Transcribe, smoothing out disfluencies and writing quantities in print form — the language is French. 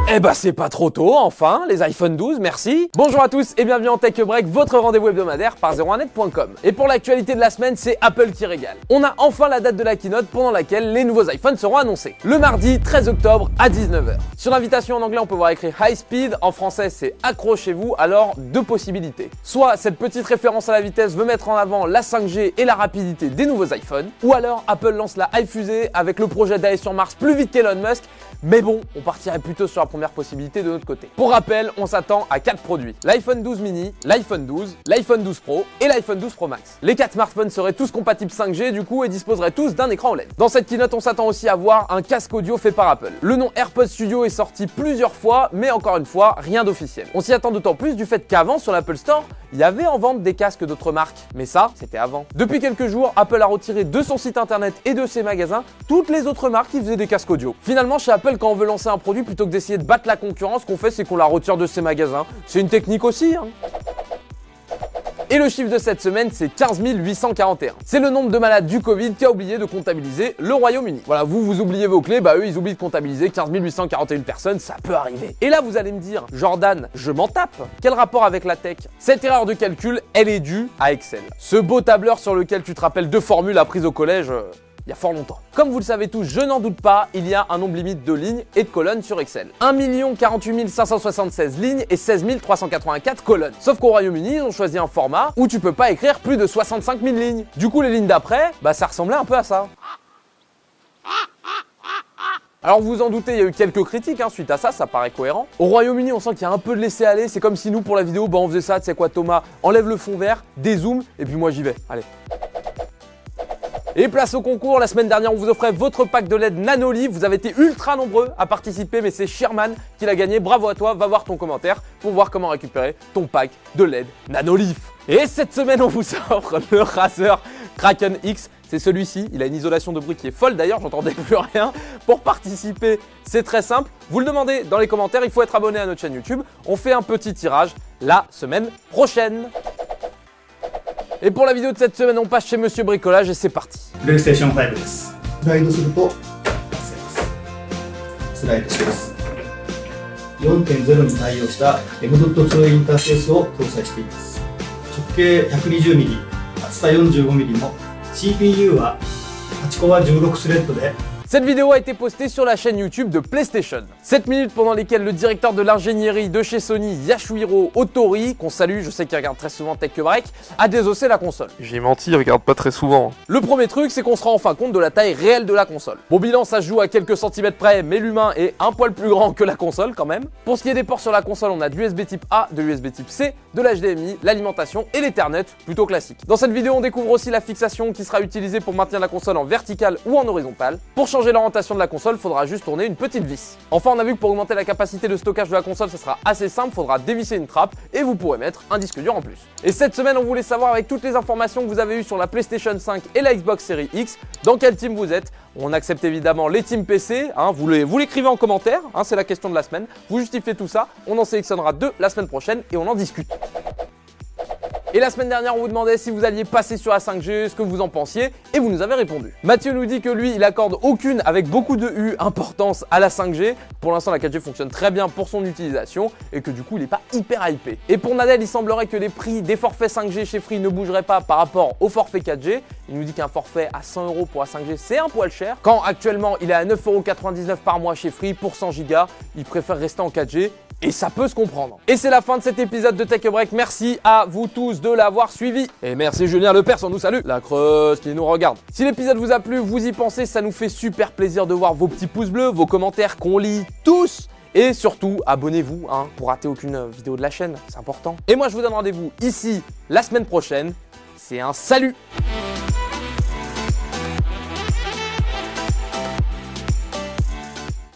Eh bah c'est pas trop tôt, enfin, les iPhone 12, merci. Bonjour à tous et bienvenue en Tech Break, votre rendez-vous hebdomadaire par 01net.com. Et pour l'actualité de la semaine, c'est Apple qui régale. On a enfin la date de la keynote pendant laquelle les nouveaux iPhones seront annoncés. Le mardi 13 octobre à 19h. Sur l'invitation en anglais, on peut voir écrit High Speed, en français c'est accrochez-vous, alors deux possibilités. Soit cette petite référence à la vitesse veut mettre en avant la 5G et la rapidité des nouveaux iPhones, ou alors Apple lance la iFusée avec le projet d'aller sur Mars plus vite qu'Elon Musk. Mais bon, on partirait plutôt sur la première possibilité de notre côté. Pour rappel, on s'attend à 4 produits. L'iPhone 12 mini, l'iPhone 12, l'iPhone 12 Pro et l'iPhone 12 Pro Max. Les 4 smartphones seraient tous compatibles 5G du coup et disposeraient tous d'un écran OLED. Dans cette keynote, on s'attend aussi à voir un casque audio fait par Apple. Le nom AirPods Studio est sorti plusieurs fois, mais encore une fois, rien d'officiel. On s'y attend d'autant plus du fait qu'avant, sur l'Apple Store, il y avait en vente des casques d'autres marques. Mais ça, c'était avant. Depuis quelques jours, Apple a retiré de son site internet et de ses magasins toutes les autres marques qui faisaient des casques audio. Finalement, chez Apple, quand on veut lancer un produit, plutôt que d'essayer de battre la concurrence, ce qu'on fait, c'est qu'on la retire de ses magasins. C'est une technique aussi, hein. Et le chiffre de cette semaine, c'est 15 841. C'est le nombre de malades du Covid qui a oublié de comptabiliser le Royaume-Uni. Voilà, vous oubliez vos clés, bah eux, ils oublient de comptabiliser 15 841 personnes, ça peut arriver. Et là, vous allez me dire, Jordan, je m'en tape. Quel rapport avec la tech? Cette erreur de calcul, elle est due à Excel. Ce beau tableur sur lequel tu te rappelles deux formules apprises au collège, il y a fort longtemps. Comme vous le savez tous, je n'en doute pas, il y a un nombre limite de lignes et de colonnes sur Excel. 1 48 576 lignes et 16 384 colonnes. Sauf qu'au Royaume-Uni, ils ont choisi un format où tu peux pas écrire plus de 65 000 lignes. Du coup, les lignes d'après, bah ça ressemblait un peu à ça. Alors vous vous en doutez, il y a eu quelques critiques suite à ça, ça paraît cohérent. Au Royaume-Uni, on sent qu'il y a un peu de laisser aller, c'est comme si nous, pour la vidéo, bah on faisait ça, tu sais quoi Thomas, enlève le fond vert, dézoome, et puis moi j'y vais, allez. Et place au concours, la semaine dernière on vous offrait votre pack de LED Nanolive, vous avez été ultra nombreux à participer mais c'est Sherman qui l'a gagné, bravo à toi, va voir ton commentaire pour voir comment récupérer ton pack de LED Nanolive. Et cette semaine on vous offre le Razer Kraken X, c'est celui-ci, il a une isolation de bruit qui est folle d'ailleurs, j'entendais plus rien. Pour participer, c'est très simple, vous le demandez dans les commentaires, il faut être abonné à notre chaîne YouTube, on fait un petit tirage la semaine prochaine. Et pour la vidéo de cette semaine, on passe chez Monsieur Bricolage et c'est parti. PlayStation 5です。スライドすると出せますスライドします 4.0 に対応した M.2 インターフェースを搭載しています直径 120mm 厚さ 45mm の CPU は8コア16スレッドで Cette vidéo a été postée sur la chaîne YouTube de PlayStation. 7 minutes pendant lesquelles le directeur de l'ingénierie de chez Sony, Yasuhiro Otori, qu'on salue, je sais qu'il regarde très souvent Tech Break, a désossé la console. J'ai menti, il regarde pas très souvent. Le premier truc, c'est qu'on se rend enfin compte de la taille réelle de la console. Bon bilan, ça se joue à quelques centimètres près, mais l'humain est un poil plus grand que la console quand même. Pour ce qui est des ports sur la console, on a de l'USB type A, de l'USB type C, de l'HDMI, l'alimentation et l'Ethernet, plutôt classique. Dans cette vidéo, on découvre aussi la fixation qui sera utilisée pour maintenir la console en verticale ou en horizontale. Pour changer l'orientation de la console, il faudra juste tourner une petite vis. Enfin, on a vu que pour augmenter la capacité de stockage de la console, ça sera assez simple, il faudra dévisser une trappe et vous pourrez mettre un disque dur en plus. Et cette semaine, on voulait savoir avec toutes les informations que vous avez eues sur la PlayStation 5 et la Xbox Series X, dans quel team vous êtes. On accepte évidemment les teams PC, vous l'écrivez en commentaire, c'est la question de la semaine. Vous justifiez tout ça, on en sélectionnera 2 la semaine prochaine et on en discute. Et la semaine dernière, on vous demandait si vous alliez passer sur la 5G, ce que vous en pensiez, et vous nous avez répondu. Mathieu nous dit que lui, il accorde aucune, avec beaucoup de U, importance à la 5G. Pour l'instant, la 4G fonctionne très bien pour son utilisation, et que du coup, il n'est pas hyper hypé. Et pour Nadel, il semblerait que les prix des forfaits 5G chez Free ne bougeraient pas par rapport au forfait 4G. Il nous dit qu'un forfait à 100 € pour la 5G, c'est un poil cher. Quand actuellement, il est à 9,99 € par mois chez Free pour 100 Go, il préfère rester en 4G. Et ça peut se comprendre. Et c'est la fin de cet épisode de Tech Break. Merci à vous tous de l'avoir suivi. Et merci Julien Lepers, on nous salue. La Creuse qui nous regarde. Si l'épisode vous a plu, vous y pensez, ça nous fait super plaisir de voir vos petits pouces bleus, vos commentaires qu'on lit tous. Et surtout, abonnez-vous pour rater aucune vidéo de la chaîne, c'est important. Et moi, je vous donne rendez-vous ici la semaine prochaine. C'est un salut!